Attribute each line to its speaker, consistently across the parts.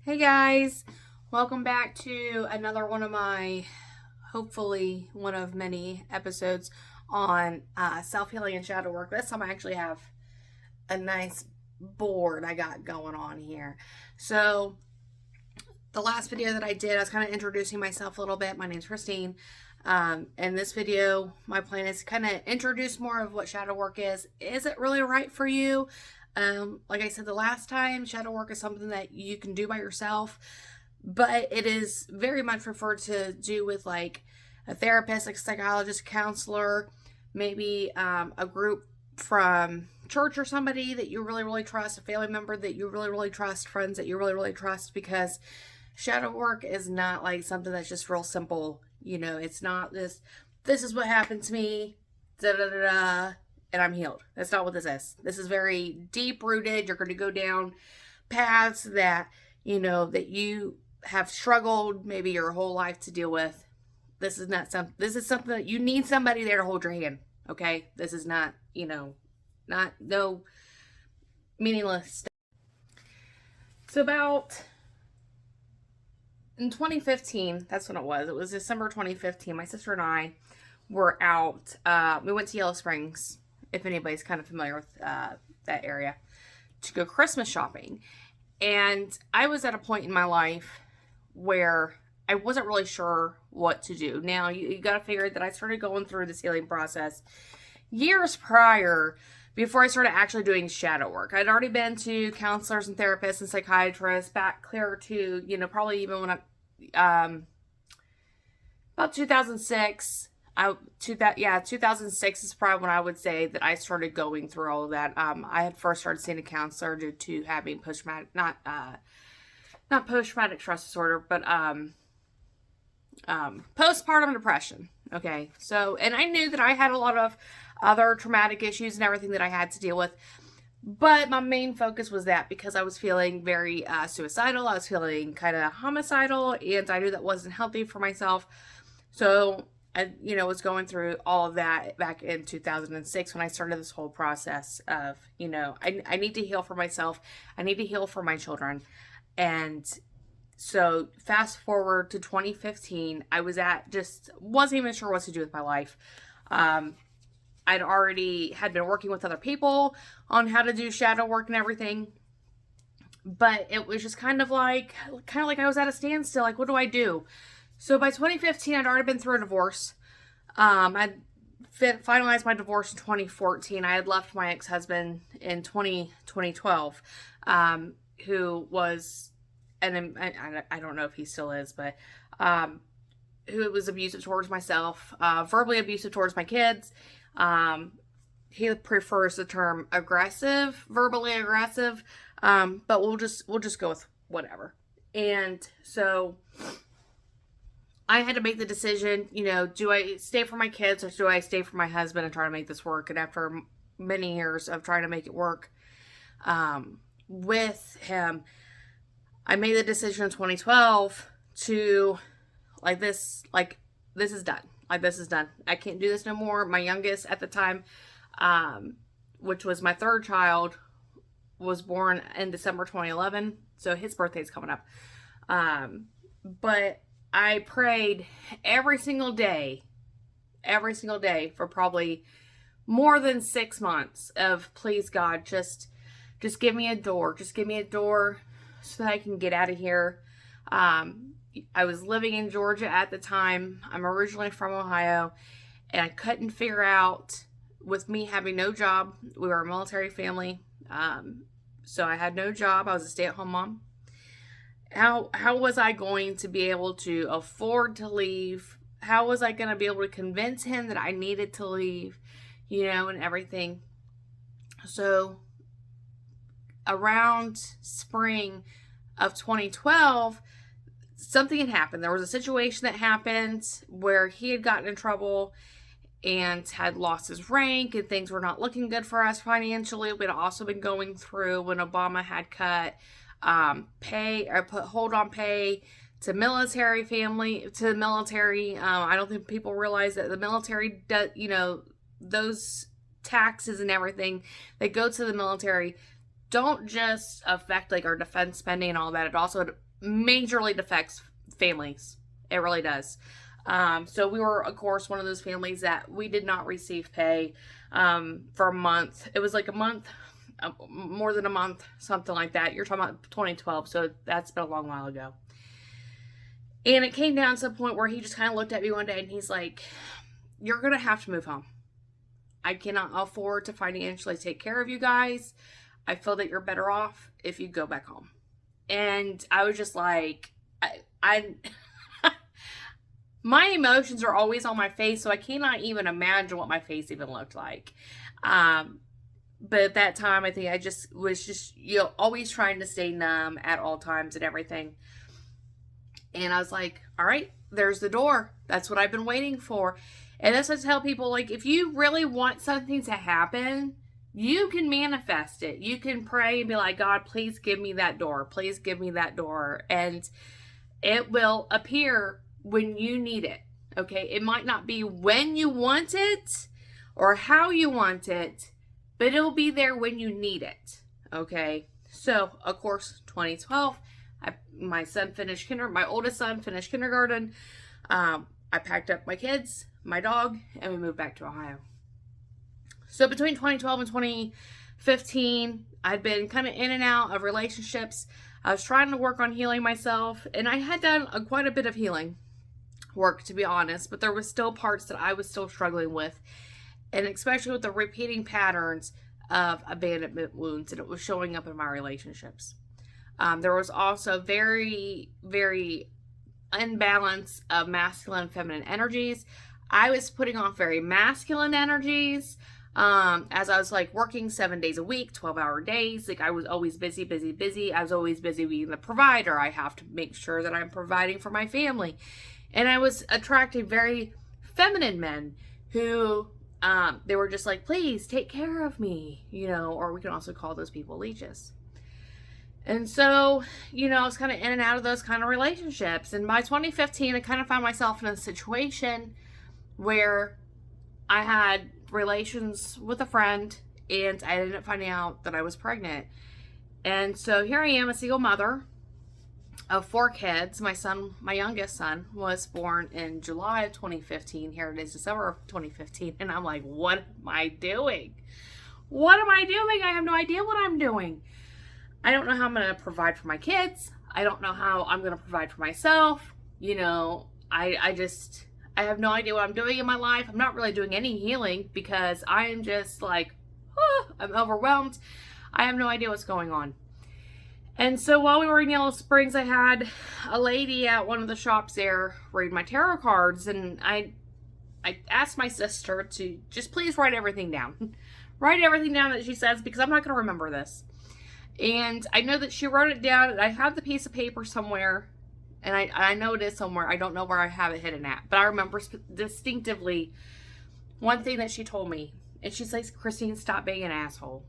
Speaker 1: Hey guys, welcome back to another one of my, hopefully one of many episodes on self-healing and shadow work. This time I actually have a nice board I got going on here. So the last video that I did, I was kind of introducing myself a little bit. My name's Christine. In this video, my plan is to kind of introduce more of what shadow work is. Is it really right for you? Like I said the last time, shadow work is something that you can do by yourself, but it is very much preferred to do with like a therapist, like a psychologist, counselor, maybe a group from church or somebody that you really, really trust, a family member that you really, really trust, friends that you really, really trust, because shadow work is not like something that's just real simple. It's not this is what happened to me, da da da da, and I'm healed. That's not what this is. This is very deep rooted. You're going to go down paths that, that you have struggled maybe your whole life to deal with. This is something that you need somebody there to hold your hand. Okay. This is not, no meaningless stuff. So about in 2015, that's when it was. It was December 2015. My sister and I were out. We went to Yellow Springs, if anybody's kind of familiar with that area, to go Christmas shopping. And I was at a point in my life where I wasn't really sure what to do. Now, you got to figure that I started going through this healing process years prior, before I started actually doing shadow work. I'd already been to counselors and therapists and psychiatrists back clear to, probably even when about 2006. 2006 is probably when I would say that I started going through all of that. I had first started seeing a counselor due to having not post-traumatic stress disorder, but postpartum depression. Okay, so, and I knew that I had a lot of other traumatic issues and everything that I had to deal with, but my main focus was that, because I was feeling very suicidal. I was feeling kind of homicidal, and I knew that wasn't healthy for myself. So I, was going through all of that back in 2006 when I started this whole process of, I need to heal for myself. I need to heal for my children. And so fast forward to 2015, I wasn't even sure what to do with my life. I'd already had been working with other people on how to do shadow work and everything, but it was just kind of like I was at a standstill. Like, what do I do? So by 2015, I'd already been through a divorce. I'd finalized my divorce in 2014. I had left my ex-husband in 2012, who was, and I don't know if he still is, but who was abusive towards myself, verbally abusive towards my kids. He prefers the term aggressive, verbally aggressive, but we'll just go with whatever. And so I had to make the decision, do I stay for my kids or do I stay for my husband and try to make this work? And after many years of trying to make it work with him, I made the decision in 2012 to, this is done. This is done. I can't do this no more. My youngest at the time, which was my third child, was born in December 2011. So his birthday's coming up. But I prayed every single day for probably more than 6 months of, please God, just give me a door. Just give me a door so that I can get out of here. I was living in Georgia at the time. I'm originally from Ohio, and I couldn't figure out, with me having no job, we were a military family, so I had no job. I was a stay-at-home mom. How was I going to be able to afford to leave? How was I going to be able to convince him that I needed to leave, and everything? So around spring of 2012, something had happened. There was a situation that happened where he had gotten in trouble and had lost his rank, and things were not looking good for us financially. We had also been going through when Obama had cut pay, or put hold on pay to the military. I don't think people realize that the military does, those taxes and everything that go to the military, don't just affect like our defense spending and all that. It also majorly affects families. It really does. So we were, of course, one of those families that we did not receive pay for a month. It was like a month, more than a month, something like that. You're talking about 2012, so that's been a long while ago. And it came down to the point where he just kind of looked at me one day and he's like, you're going to have to move home. I cannot afford to financially take care of you guys. I feel that you're better off if you go back home. And I was just like, I my emotions are always on my face, so I cannot even imagine what my face even looked like. But at that time, I think I just was always trying to stay numb at all times and everything. And I was like, all right, there's the door. That's what I've been waiting for. And that's what I tell people, like, if you really want something to happen, you can manifest it. You can pray and be like, God, please give me that door. Please give me that door. And it will appear when you need it. Okay? It might not be when you want it or how you want it, but it'll be there when you need it. Okay? So, of course, 2012, my oldest son finished kindergarten. I packed up my kids, my dog, and we moved back to Ohio. So between 2012 and 2015, I'd been kind of in and out of relationships. I was trying to work on healing myself, and I had done quite a bit of healing work, to be honest, but there was still parts that I was still struggling with, and especially with the repeating patterns of abandonment wounds, and it was showing up in my relationships. There was also very, very imbalance of masculine and feminine energies. I was putting off very masculine energies as I was like working 7 days a week, 12-hour days. Like I was always busy, busy, busy. I was always busy being the provider. I have to make sure that I'm providing for my family. And I was attracting very feminine men who they were just like, please take care of me, or we can also call those people leeches. And so, I was kind of in and out of those kind of relationships. And by 2015, I kind of found myself in a situation where I had relations with a friend and I ended up finding out that I was pregnant. And so here I am, a single mother of 4 kids. My youngest son was born in July of 2015. Here it is, December of 2015. And I'm like, what am I doing? What am I doing? I have no idea what I'm doing. I don't know how I'm going to provide for my kids. I don't know how I'm going to provide for myself. I have no idea what I'm doing in my life. I'm not really doing any healing because I am just like, I'm overwhelmed. I have no idea what's going on. And so while we were in Yellow Springs, I had a lady at one of the shops there read my tarot cards. And I asked my sister to just please write everything down. Write everything down that she says because I'm not going to remember this. And I know that she wrote it down, and I have the piece of paper somewhere, and I know it is somewhere. I don't know where I have it hidden at, but I remember distinctively one thing that she told me, and she says, Christine, stop being an asshole.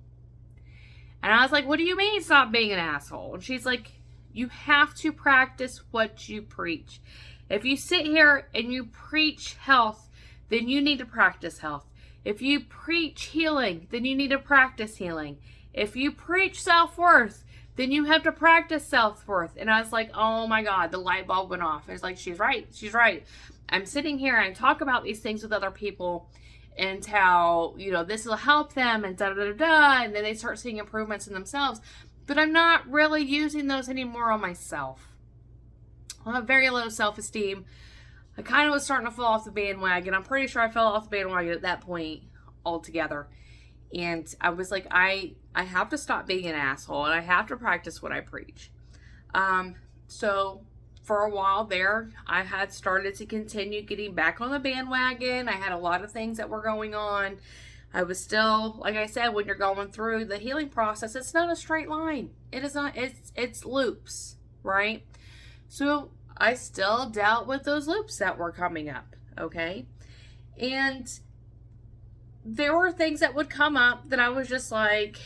Speaker 1: And I was like, what do you mean stop being an asshole? And she's like, you have to practice what you preach. If you sit here and you preach health, then you need to practice health. If you preach healing, then you need to practice healing. If you preach self-worth, then you have to practice self-worth. And I was like, oh my God, the light bulb went off. It's like, she's right. She's right. I'm sitting here and I talk about these things with other people and how, this will help them and da-da-da-da. And then they start seeing improvements in themselves. But I'm not really using those anymore on myself. I have very low self-esteem. I kind of was starting to fall off the bandwagon. I'm pretty sure I fell off the bandwagon at that point altogether. And I was like, I have to stop being an asshole and I have to practice what I preach. So for a while there, I had started to continue getting back on the bandwagon. I had a lot of things that were going on. I was still, like I said, when you're going through the healing process, it's not a straight line. It is not, it's loops, right? So I still dealt with those loops that were coming up, okay? And there were things that would come up that I was just like,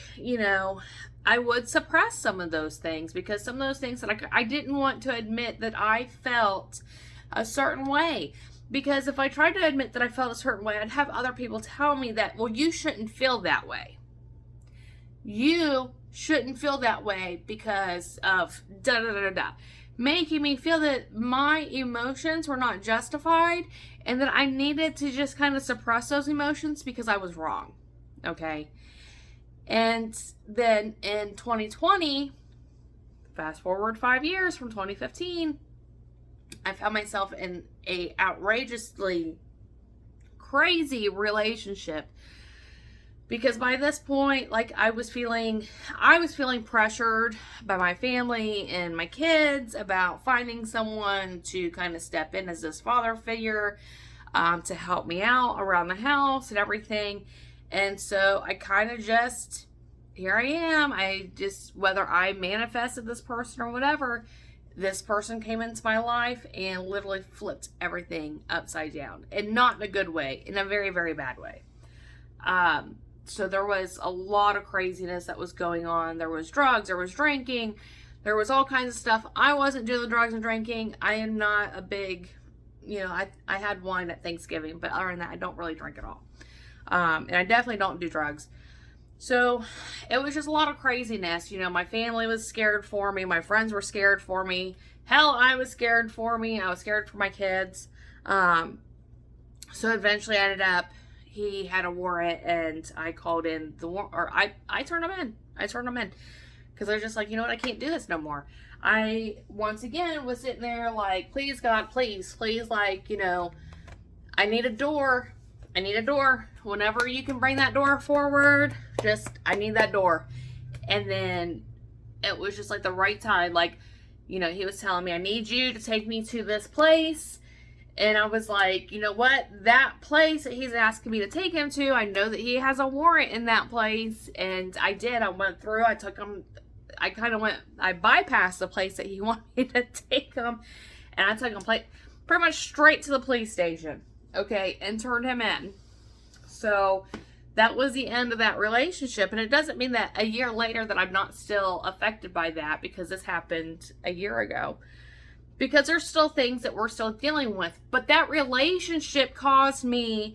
Speaker 1: I would suppress some of those things because some of those things that I didn't want to admit that I felt a certain way. Because if I tried to admit that I felt a certain way, I'd have other people tell me that, well, you shouldn't feel that way. You shouldn't feel that way because of da da da da da. Making me feel that my emotions were not justified and that I needed to just kind of suppress those emotions because I was wrong. Okay. And then in 2020, fast forward 5 years from 2015, I found myself in a outrageously crazy relationship. Because by this point, like, I was feeling pressured by my family and my kids about finding someone to kind of step in as this father figure, to help me out around the house and everything. And so I kind of just, here I am. Whether I manifested this person or whatever, this person came into my life and literally flipped everything upside down. And not in a good way, in a very, very bad way. So there was a lot of craziness that was going on. There was drugs, there was drinking, there was all kinds of stuff. I wasn't doing the drugs and drinking. I am not a big, I had wine at Thanksgiving, but other than that, I don't really drink at all. And I definitely don't do drugs. So it was just a lot of craziness. My family was scared for me. My friends were scared for me. Hell, I was scared for me. I was scared for my kids. So eventually I ended up, he had a warrant and I called in the warrant, or I turned him in. Because I was just like, you know what? I can't do this no more. I, once again, was sitting there like, please, God, please, like, I need a door. Whenever you can bring that door forward, I need that door. And then it was just like the right time. Like, he was telling me, I need you to take me to this place. And I was like, you know what? That place that he's asking me to take him to, I know that he has a warrant in that place. And I did. I went through. I took him. I bypassed the place that he wanted me to take him. And I took him pretty much straight to the police station. Okay. And turned him in. So that was the end of that relationship. And it doesn't mean that a year later that I'm not still affected by that, because this happened a year ago. Because there's still things that we're still dealing with. But that relationship caused me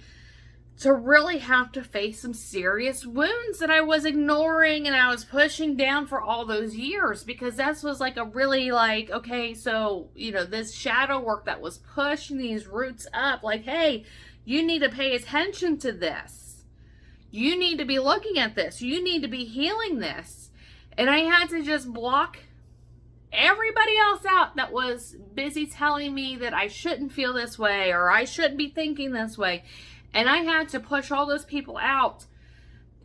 Speaker 1: to really have to face some serious wounds that I was ignoring and I was pushing down for all those years. Because that was like a really like, okay, so, this shadow work that was pushing these roots up. Like, hey, you need to pay attention to this. You need to be looking at this. You need to be healing this. And I had to just block everybody else out that was busy telling me that I shouldn't feel this way or I shouldn't be thinking this way. And I had to push all those people out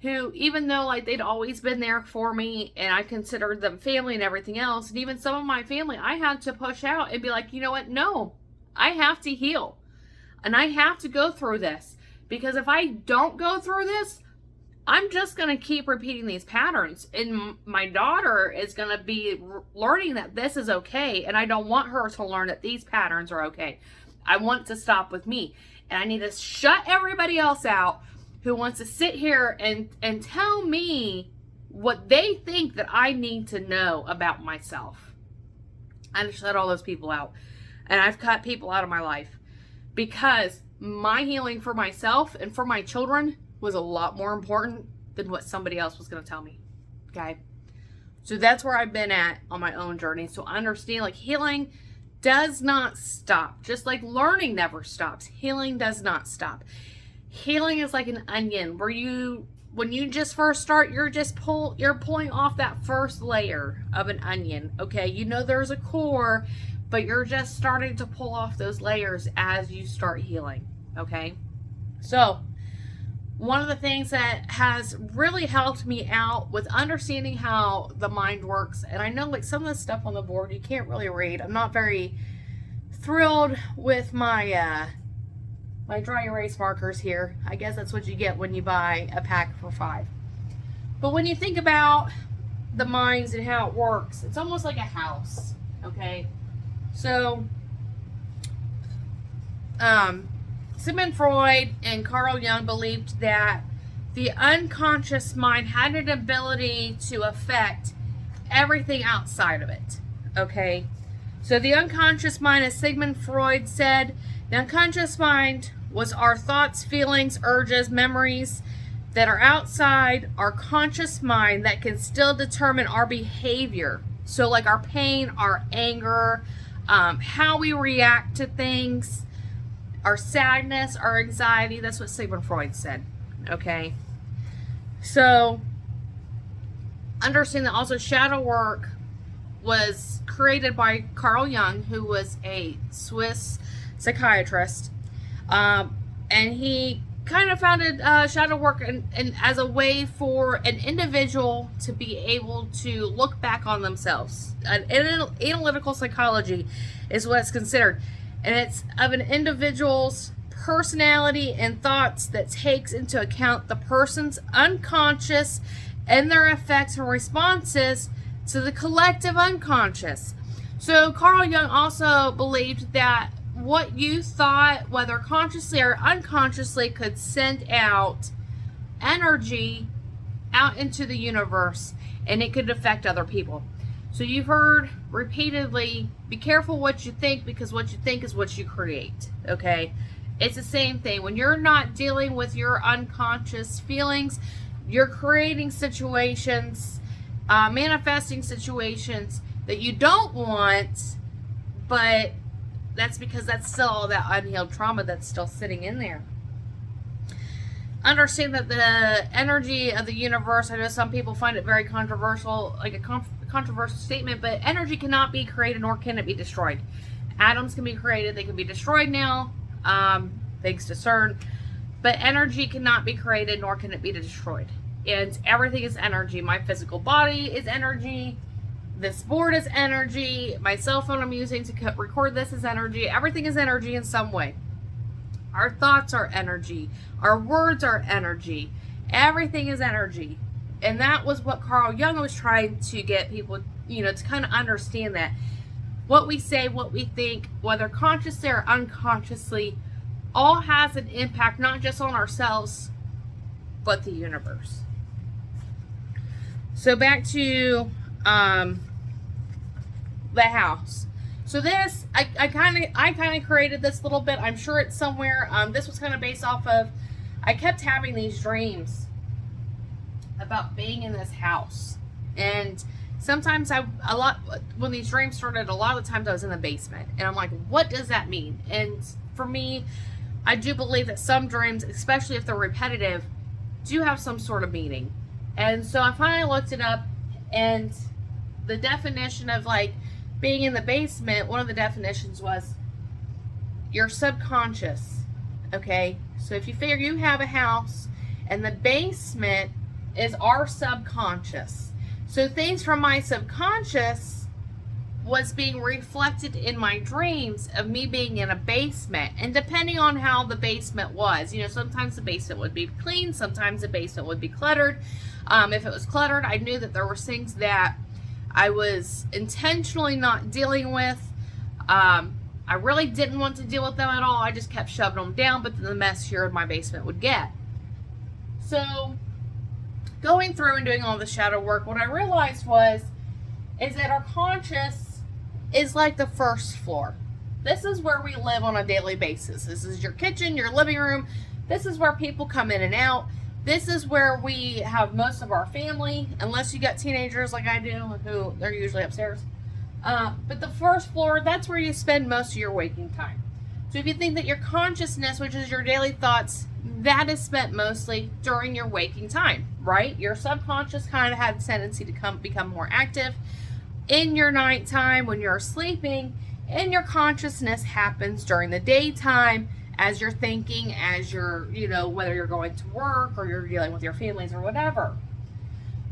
Speaker 1: who, even though like they'd always been there for me and I considered them family and everything else, and even some of my family, I had to push out and be like, you know what? No, I have to heal and I have to go through this, because if I don't go through this, I'm just going to keep repeating these patterns. And my daughter is going to be learning that this is okay. And I don't want her to learn that these patterns are okay. I want to stop with me. And I need to shut everybody else out who wants to sit here and tell me what they think that I need to know about myself. I need to shut all those people out. And I've cut people out of my life because my healing for myself and for my children was a lot more important than what somebody else was going to tell me. Okay. So that's where I've been at on my own journey. So understand, like, healing does not stop. Just like learning never stops. Healing does not stop. Healing is like an onion where when you just first start, you're pulling off that first layer of an onion. Okay. There's a core, but you're just starting to pull off those layers as you start healing. Okay. So one of the things that has really helped me out with understanding how the mind works, and I know like some of the stuff on the board you can't really read. I'm not very thrilled with my my dry erase markers here. I guess that's what you get when you buy a pack for 5. But when you think about the minds and how it works, it's almost like a house. Okay, so Sigmund Freud and Carl Jung believed that the unconscious mind had an ability to affect everything outside of it. Okay? So the unconscious mind, as Sigmund Freud said, the unconscious mind was our thoughts, feelings, urges, memories, that are outside our conscious mind that can still determine our behavior. So, like our pain, our anger, how we react to things, our sadness, our anxiety. That's what Sigmund Freud said. Okay? So, understand that also shadow work was created by Carl Jung, who was a Swiss psychiatrist. And he kind of founded shadow work and as a way for an individual to be able to look back on themselves. Analytical psychology is what it's considered. And it's of an individual's personality and thoughts that takes into account the person's unconscious and their effects and responses to the collective unconscious. So Carl Jung also believed that what you thought, whether consciously or unconsciously, could send out energy out into the universe, and it could affect other people. So you've heard repeatedly, be careful what you think, because what you think is what you create. Okay? It's the same thing. When you're not dealing with your unconscious feelings, you're creating situations, manifesting situations that you don't want, but that's because that's still all that unhealed trauma that's still sitting in there. Understand that the energy of the universe, I know some people find it very controversial, like a controversial statement, but energy cannot be created nor can it be destroyed. Atoms can be created, they can be destroyed now, thanks to CERN, but energy cannot be created nor can it be destroyed. And everything is energy. My physical body is energy. This board is energy. My cell phone I'm using to record this is energy. Everything is energy in some way. Our thoughts are energy. Our words are energy. Everything is energy. And that was what Carl Jung was trying to get people, to kind of understand that. What we say, what we think, whether consciously or unconsciously, all has an impact, not just on ourselves, but the universe. So back to the house. So this, I kind of created this little bit. I'm sure it's somewhere. This was kind of based off of, I kept having these dreams about being in this house, and sometimes when these dreams started, a lot of the times I was in the basement, and I'm like, what does that mean? And for me, I do believe that some dreams, especially if they're repetitive, do have some sort of meaning. And so I finally looked it up, and the definition of like being in the basement, one of the definitions was your subconscious. Okay, so if you figure you have a house and the basement is our subconscious, so things from my subconscious was being reflected in my dreams of me being in a basement. And depending on how the basement was, sometimes the basement would be clean, sometimes the basement would be cluttered. If it was cluttered, I knew that there were things that I was intentionally not dealing with. I really didn't want to deal with them at all. I just kept shoving them down, but then the messier my basement would get. So going through and doing all the shadow work, what I realized is that our conscious is like the first floor. This is where we live on a daily basis. This is your kitchen, your living room. This is where people come in and out. This is where we have most of our family, unless you got teenagers like I do, who they're usually upstairs. But the first floor, that's where you spend most of your waking time. So if you think that your consciousness, which is your daily thoughts, that is spent mostly during your waking time, right? Your subconscious kind of had a tendency to become more active in your nighttime when you're sleeping, and your consciousness happens during the daytime as you're thinking, as you're, whether you're going to work or you're dealing with your families or whatever.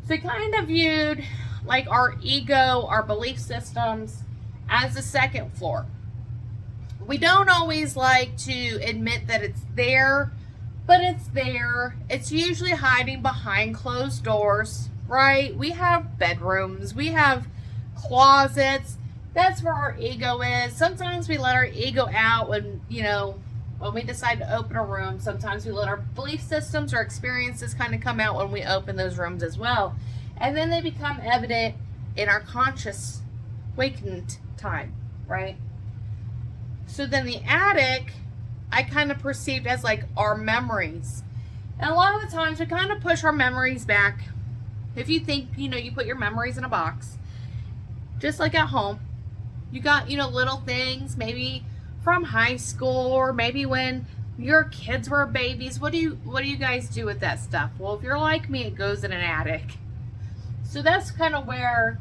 Speaker 1: So I kind of viewed like our ego, our belief systems as the second floor. We don't always like to admit that it's there, but it's there. It's usually hiding behind closed doors, right? We have bedrooms, we have closets. That's where our ego is. Sometimes we let our ego out when we decide to open a room. Sometimes we let our belief systems or experiences kind of come out when we open those rooms as well. And then they become evident in our conscious waking time, right? So then the attic, I kind of perceived as like our memories. And a lot of the times we kind of push our memories back. If you think, you put your memories in a box, just like at home, you got, little things, maybe from high school, or maybe when your kids were babies. What do you guys do with that stuff? Well, if you're like me, it goes in an attic. So that's kind of where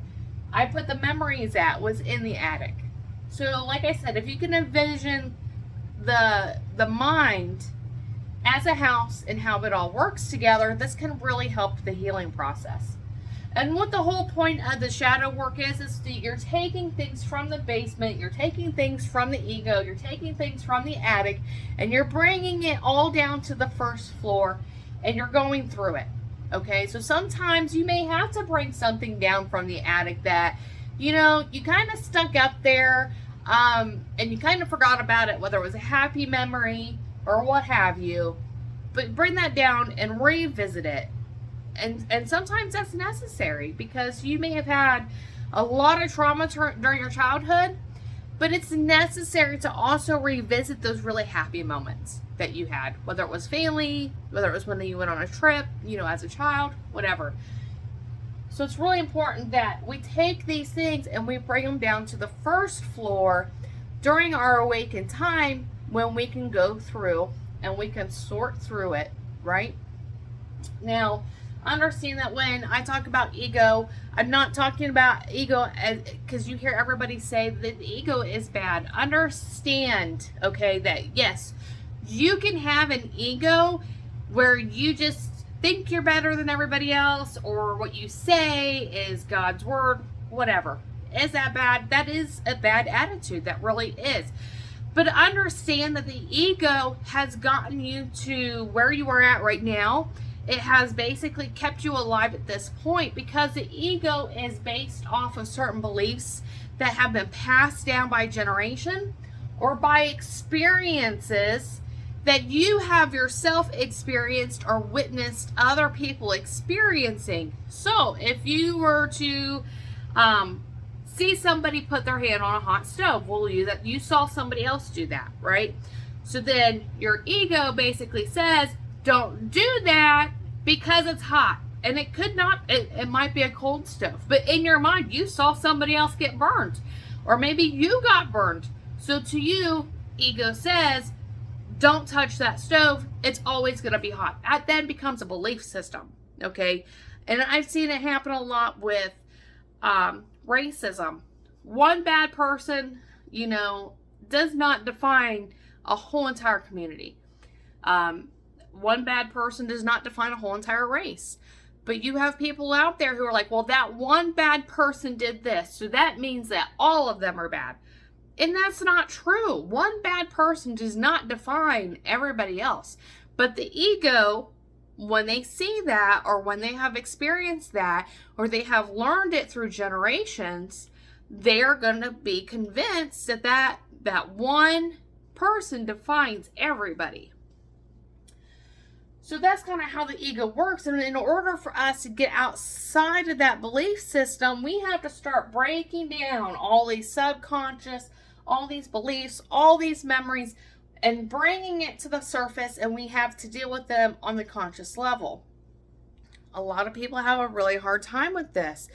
Speaker 1: I put the memories at, was in the attic. So like I said, if you can envision the mind as a house and how it all works together, this can really help the healing process. And what the whole point of the shadow work is that you're taking things from the basement, you're taking things from the ego, you're taking things from the attic, and you're bringing it all down to the first floor, and you're going through it. Okay, so sometimes you may have to bring something down from the attic that, you kind of stuck up there, and you kind of forgot about it, whether it was a happy memory or what have you. But bring that down and revisit it. And sometimes that's necessary, because you may have had a lot of trauma during your childhood, but it's necessary to also revisit those really happy moments that you had, whether it was family, whether it was when you went on a trip, as a child, whatever. So it's really important that we take these things and we bring them down to the first floor during our awakened time, when we can go through and we can sort through it, right? Now, understand that when I talk about ego, I'm not talking about ego because you hear everybody say that the ego is bad. Understand, okay, that yes, you can have an ego where you just think you're better than everybody else, or what you say is God's word, whatever. Is that bad? That is a bad attitude. That really is. But understand that the ego has gotten you to where you are at right now. It has basically kept you alive at this point, because the ego is based off of certain beliefs that have been passed down by generation, or by experiences that you have yourself experienced or witnessed other people experiencing. So if you were to see somebody put their hand on a hot stove, well, you saw somebody else do that, right? So then your ego basically says, don't do that because it's hot. And it could not, it might be a cold stove, but in your mind, you saw somebody else get burned, or maybe you got burned. So to you, ego says, don't touch that stove. It's always going to be hot. That then becomes a belief system. Okay. And I've seen it happen a lot with, racism. One bad person, does not define a whole entire community. One bad person does not define a whole entire race. But you have people out there who are like, well, that one bad person did this, so that means that all of them are bad. And that's not true. One bad person does not define everybody else. But the ego, when they see that, or when they have experienced that, or they have learned it through generations, they're going to be convinced that one person defines everybody. So that's kind of how the ego works. And in order for us to get outside of that belief system, we have to start breaking down all these subconscious, all these beliefs, all these memories, and bringing it to the surface, and we have to deal with them on the conscious level. A lot of people have a really hard time with this.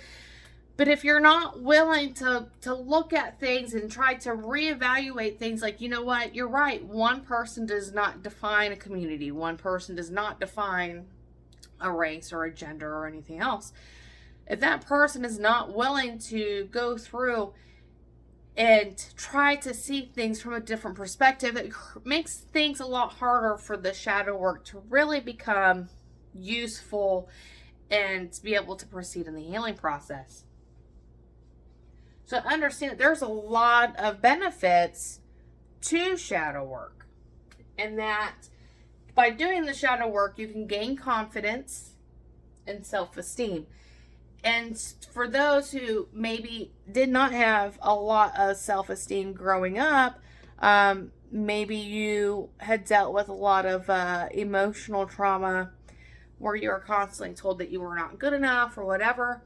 Speaker 1: But if you're not willing to look at things and try to reevaluate things, like, you know what, you're right, one person does not define a community. One person does not define a race or a gender or anything else. If that person is not willing to go through and try to see things from a different perspective, it makes things a lot harder for the shadow work to really become useful and to be able to proceed in the healing process. So understand that there's a lot of benefits to shadow work, and that by doing the shadow work, you can gain confidence and self-esteem. And for those who maybe did not have a lot of self-esteem growing up, maybe you had dealt with a lot of emotional trauma where you were constantly told that you were not good enough or whatever.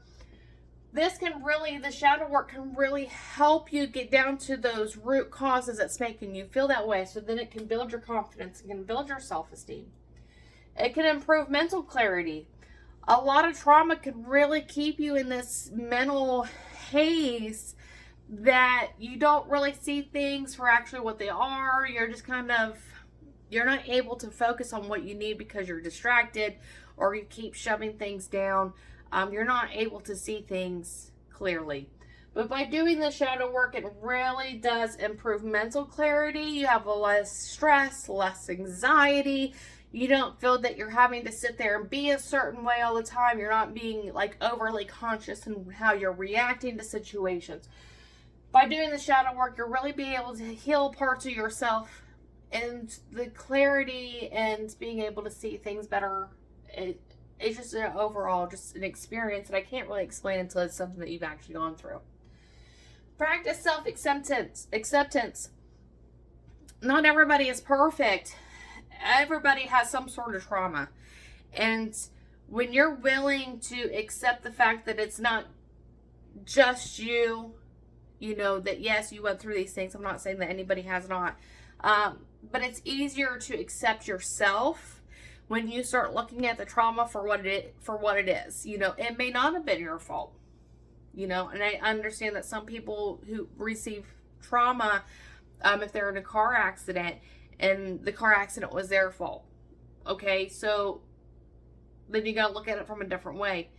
Speaker 1: The shadow work can really help you get down to those root causes that's making you feel that way, so then it can build your confidence, it can build your self-esteem. It can improve mental clarity. A lot of trauma can really keep you in this mental haze that you don't really see things for actually what they are. You're just kind of, you're not able to focus on what you need because you're distracted, or you keep shoving things down. You're not able to see things clearly. But by doing the shadow work, it really does improve mental clarity. You have less stress, less anxiety. You don't feel that you're having to sit there and be a certain way all the time. You're not being like overly conscious in how you're reacting to situations. By doing the shadow work, you're really being able to heal parts of yourself, and the clarity and being able to see things better. It's just an overall, just an experience that I can't really explain until it's something that you've actually gone through. Practice self-acceptance. Not everybody is perfect. Everybody has some sort of trauma. And when you're willing to accept the fact that it's not just you, you know, that yes, you went through these things. I'm not saying that anybody has not. But it's easier to accept yourself when you start looking at the trauma for what it is. You know, it may not have been your fault. You know, and I understand that some people who receive trauma, if they're in a car accident and the car accident was their fault. Okay, so then you gotta look at it from a different way.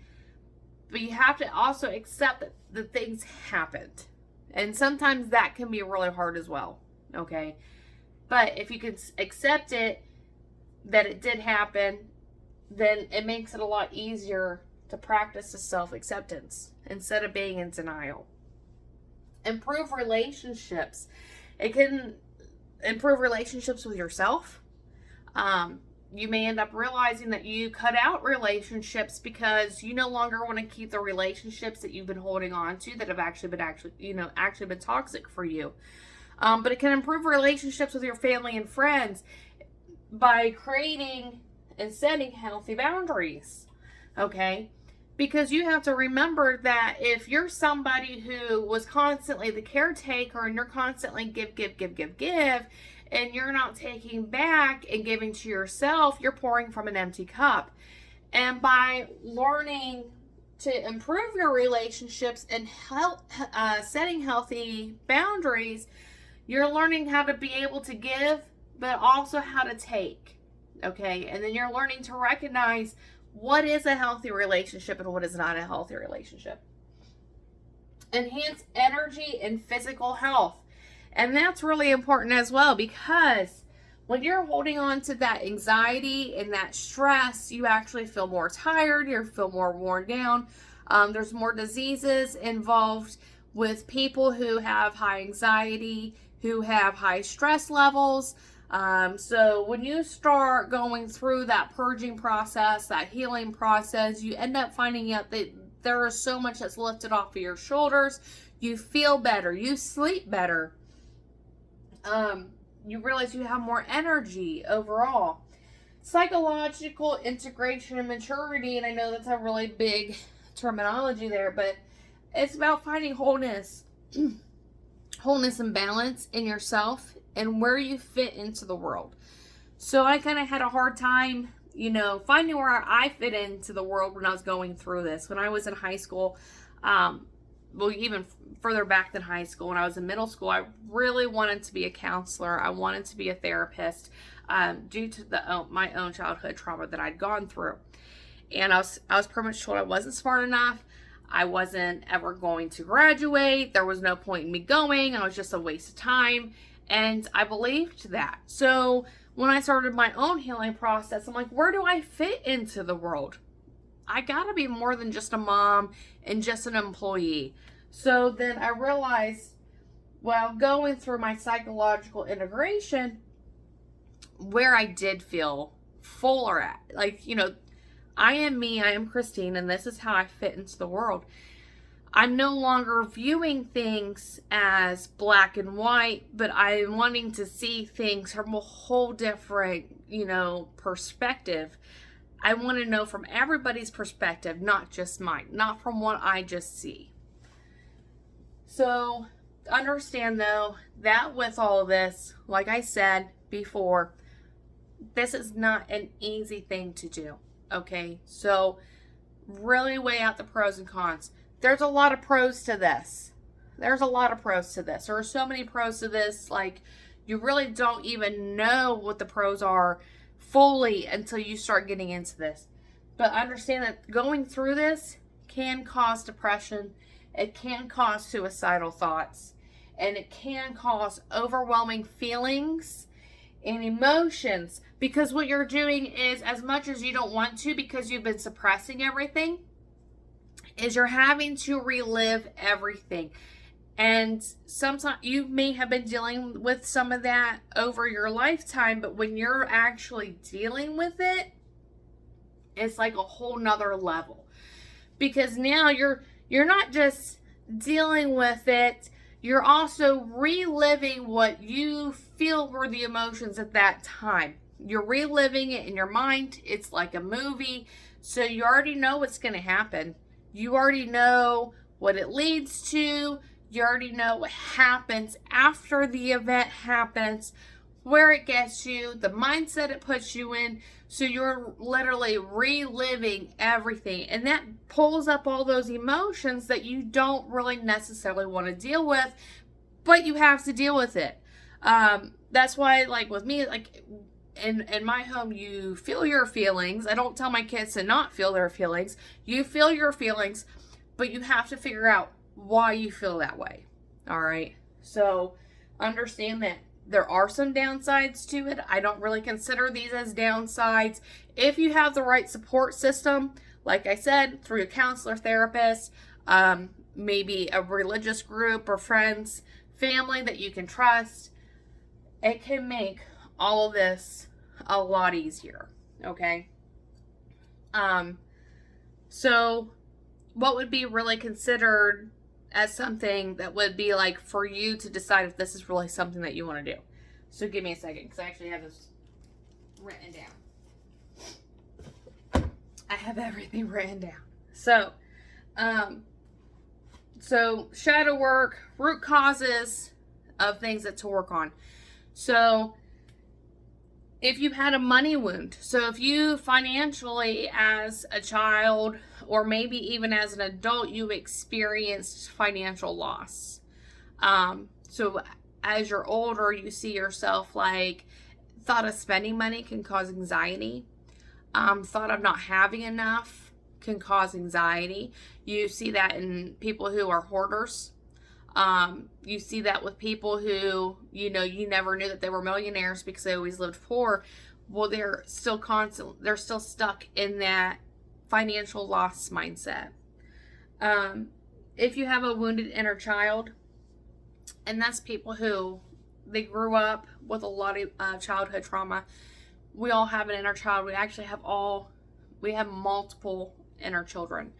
Speaker 1: But you have to also accept that the things happened. And sometimes that can be really hard as well. Okay, but if you can accept it, that it did happen, then it makes it a lot easier to practice the self-acceptance instead of being in denial. Improve relationships. It can improve relationships with yourself. You may end up realizing that you cut out relationships because you no longer want to keep the relationships that you've been holding on to that have actually been toxic for you. But it can improve relationships with your family and friends by creating and setting healthy boundaries. Okay? Because you have to remember that if you're somebody who was constantly the caretaker and you're constantly give, and you're not taking back and giving to yourself, you're pouring from an empty cup. And by learning to improve your relationships and setting healthy boundaries, you're learning how to be able to give, but also how to take. Okay? And then you're learning to recognize what is a healthy relationship and what is not a healthy relationship. Enhance energy and physical health. And that's really important as well, because when you're holding on to that anxiety and that stress, you actually feel more tired, you feel more worn down. There's more diseases involved with people who have high anxiety, who have high stress levels. So when you start going through that purging process, that healing process, you end up finding out that there is so much that's lifted off of your shoulders. You feel better. You sleep better. You realize you have more energy overall. Psychological integration and maturity, and I know that's a really big terminology there, but it's about finding wholeness and balance in yourself and where you fit into the world. So I kind of had a hard time, finding where I fit into the world when I was going through this. When I was in high school, even further back than high school, when I was in middle school, I really wanted to be a counselor. I wanted to be a therapist due to my own childhood trauma that I'd gone through. And I was pretty much told I wasn't smart enough. I wasn't ever going to graduate. There was no point in me going. I was just a waste of time. And I believed that. So when I started my own healing process, I'm like, where do I fit into the world? I gotta be more than just a mom and just an employee. So then I realized, while going through my psychological integration, where I did feel fuller at. I am me, I am Christine, and this is how I fit into the world. I'm no longer viewing things as black and white, but I'm wanting to see things from a whole different, perspective. I want to know from everybody's perspective, not just mine, not from what I just see. So understand though, that with all of this, like I said before, this is not an easy thing to do. Okay, so really weigh out the pros and cons. There's a lot of pros to this. There's a lot of pros to this. There are so many pros to this, like, you really don't even know what the pros are fully until you start getting into this. But understand that going through this can cause depression, it can cause suicidal thoughts, and it can cause overwhelming feelings and emotions, because what you're doing is, as much as you don't want to because you've been suppressing everything, is you're having to relive everything. And sometimes you may have been dealing with some of that over your lifetime, but when you're actually dealing with it, it's like a whole nother level. Because now you're not just dealing with it, you're also reliving what you feel were the emotions at that time. You're reliving it in your mind. It's like a movie. So you already know what's going to happen. You already know what it leads to. You already know what happens after the event happens, where it gets you, the mindset it puts you in. So you're literally reliving everything. And that pulls up all those emotions that you don't really necessarily want to deal with, but you have to deal with it. That's why, like with me, like in my home, you feel your feelings. I don't tell my kids to not feel their feelings. You feel your feelings, but you have to figure out why you feel that way. All right. So understand that there are some downsides to it. I don't really consider these as downsides. If you have the right support system, like I said, through a counselor, therapist, maybe a religious group or friends, family that you can trust, it can make all of this a lot easier. Okay. So what would be really considered as something that would be like for you to decide if this is really something that you want to do? So give me a second, because I actually have this written down. I have everything written down. So shadow work, root causes of things that to work on. So if you've had a money wound, so if you financially as a child or maybe even as an adult, you experienced financial loss. So as you're older, you see yourself like thought of spending money can cause anxiety. Thought of not having enough can cause anxiety. You see that in people who are hoarders. You see that with people who, you never knew that they were millionaires because they always lived poor. Well, they're still stuck in that financial loss mindset. If you have a wounded inner child, and that's people who they grew up with a lot of childhood trauma. We all have an inner child. We actually have multiple inner children.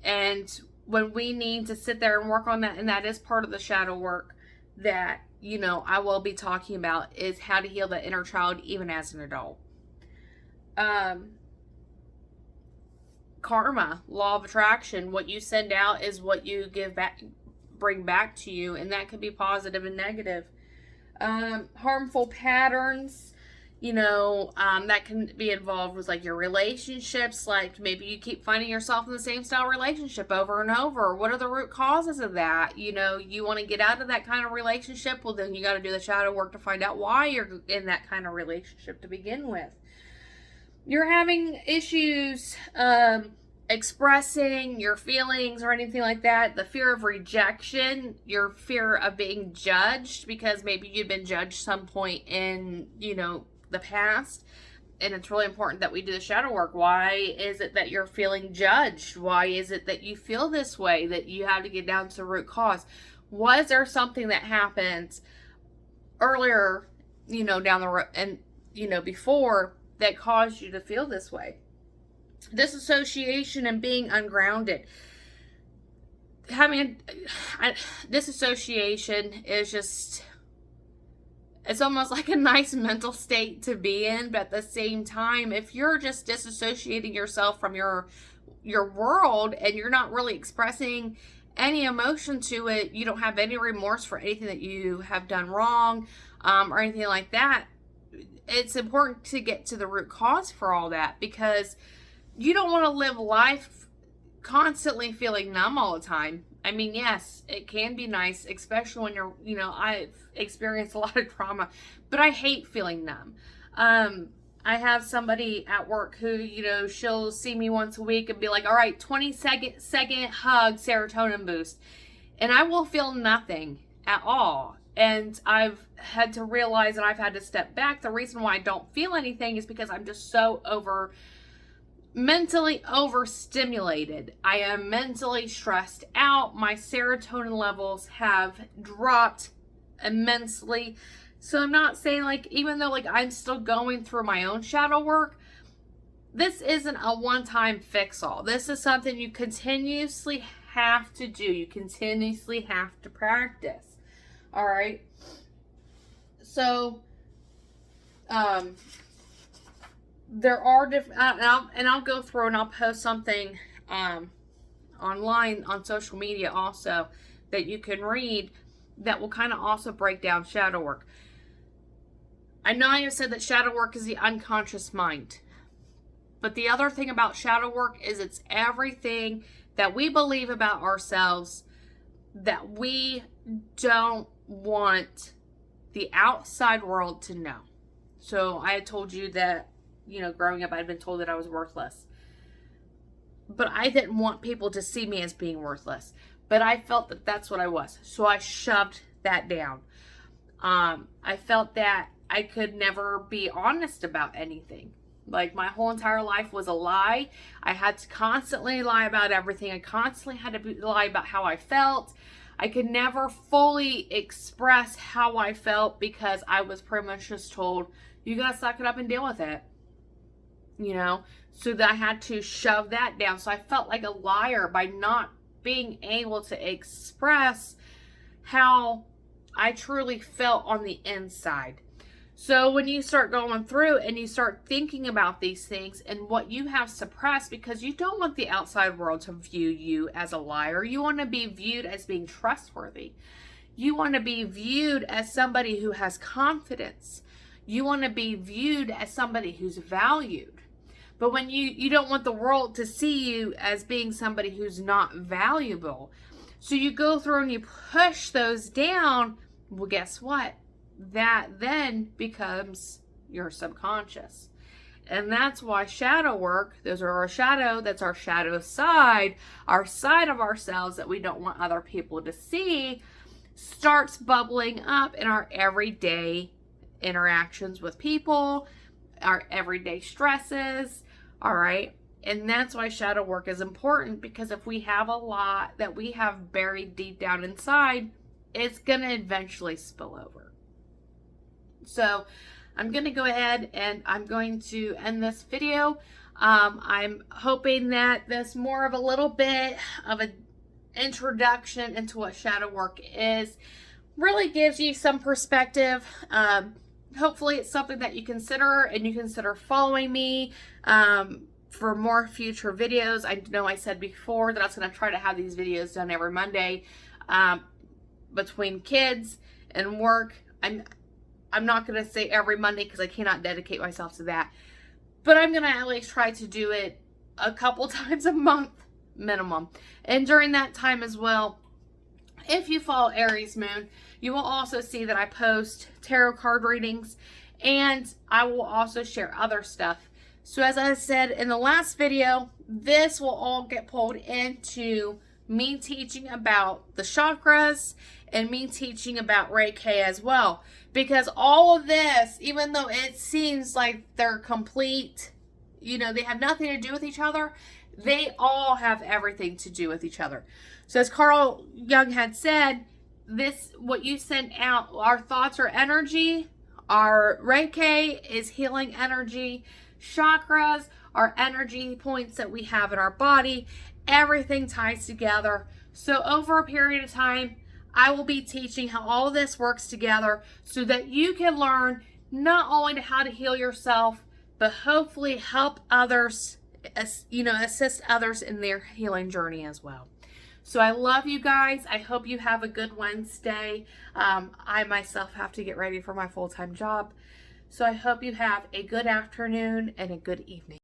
Speaker 1: And when we need to sit there and work on that, and that is part of the shadow work that, I will be talking about, is how to heal the inner child even as an adult. Karma, law of attraction, what you send out is what you bring back to you, and that could be positive and negative. Harmful patterns, that can be involved with like your relationships. Like maybe you keep finding yourself in the same style relationship over and over. What are the root causes of that? You want to get out of that kind of relationship. Well, then you got to do the shadow work to find out why you're in that kind of relationship to begin with. You're having issues expressing your feelings or anything like that. The fear of rejection, your fear of being judged because maybe you've been judged some point in, the past. And it's really important that we do the shadow work. Why is it that you're feeling judged? Why is it that you feel this way? That you have to get down to the root cause. Was there something that happened earlier, down the road and, before that caused you to feel this way? Disassociation and being ungrounded. Disassociation is just, it's almost like a nice mental state to be in, but at the same time, if you're just disassociating yourself from your world and you're not really expressing any emotion to it, you don't have any remorse for anything that you have done wrong, or anything like that, it's important to get to the root cause for all that, because you don't want to live life constantly feeling numb all the time. I mean, yes, it can be nice, especially when you're, I've experienced a lot of trauma, but I hate feeling numb. I have somebody at work who, she'll see me once a week and be like, all right, 20-second hug, serotonin boost. And I will feel nothing at all. And I've had to realize, and I've had to step back. The reason why I don't feel anything is because I'm just so mentally overstimulated. I am mentally stressed out. My serotonin levels have dropped immensely. So I'm not saying, like, even though, like, I'm still going through my own shadow work, this isn't a one-time fix-all. This is something you continuously have to do. You continuously have to practice. All right. So, there are different, and I'll go through and I'll post something online on social media also that you can read that will kind of also break down shadow work. I know I have said that shadow work is the unconscious mind, but the other thing about shadow work is it's everything that we believe about ourselves that we don't want the outside world to know. So I had told you that, growing up, I'd been told that I was worthless. But I didn't want people to see me as being worthless. But I felt that that's what I was. So I shoved that down. I felt that I could never be honest about anything. Like, my whole entire life was a lie. I had to constantly lie about everything. I constantly had to lie about how I felt. I could never fully express how I felt because I was pretty much just told, you gotta suck it up and deal with it. So that I had to shove that down. So I felt like a liar by not being able to express how I truly felt on the inside. So when you start going through and you start thinking about these things and what you have suppressed, because you don't want the outside world to view you as a liar. You want to be viewed as being trustworthy. You want to be viewed as somebody who has confidence. You want to be viewed as somebody who's valued. But when you don't want the world to see you as being somebody who's not valuable. So you go through and you push those down. Well, guess what? That then becomes your subconscious. And that's why shadow work, those are our shadow, that's our shadow side, our side of ourselves that we don't want other people to see, starts bubbling up in our everyday interactions with people, our everyday stresses, all right? And that's why shadow work is important, because if we have a lot that we have buried deep down inside, it's going to eventually spill over. So I'm going to go ahead and I'm going to end this video. I'm hoping that this more of a little bit of an introduction into what shadow work is really gives you some perspective. Hopefully it's something that you consider, and you consider following me for more future videos. I know I said before that I was going to try to have these videos done every Monday. Between kids and work, I'm not going to say every Monday because I cannot dedicate myself to that. But I'm going to at least try to do it a couple times a month minimum. And during that time as well, if you follow Aries Moon, you will also see that I post tarot card readings, and I will also share other stuff. So as I said in the last video, this will all get pulled into me teaching about the chakras and me teaching about Reiki as well. Because all of this, even though it seems like they're complete, they have nothing to do with each other, they all have everything to do with each other. So as Carl Jung had said, what you send out, our thoughts are energy, our Reiki is healing energy, chakras are energy points that we have in our body. Everything ties together. So over a period of time, I will be teaching how all this works together so that you can learn not only how to heal yourself, but hopefully help others, assist others in their healing journey as well. So I love you guys. I hope you have a good Wednesday. I myself have to get ready for my full-time job. So I hope you have a good afternoon and a good evening.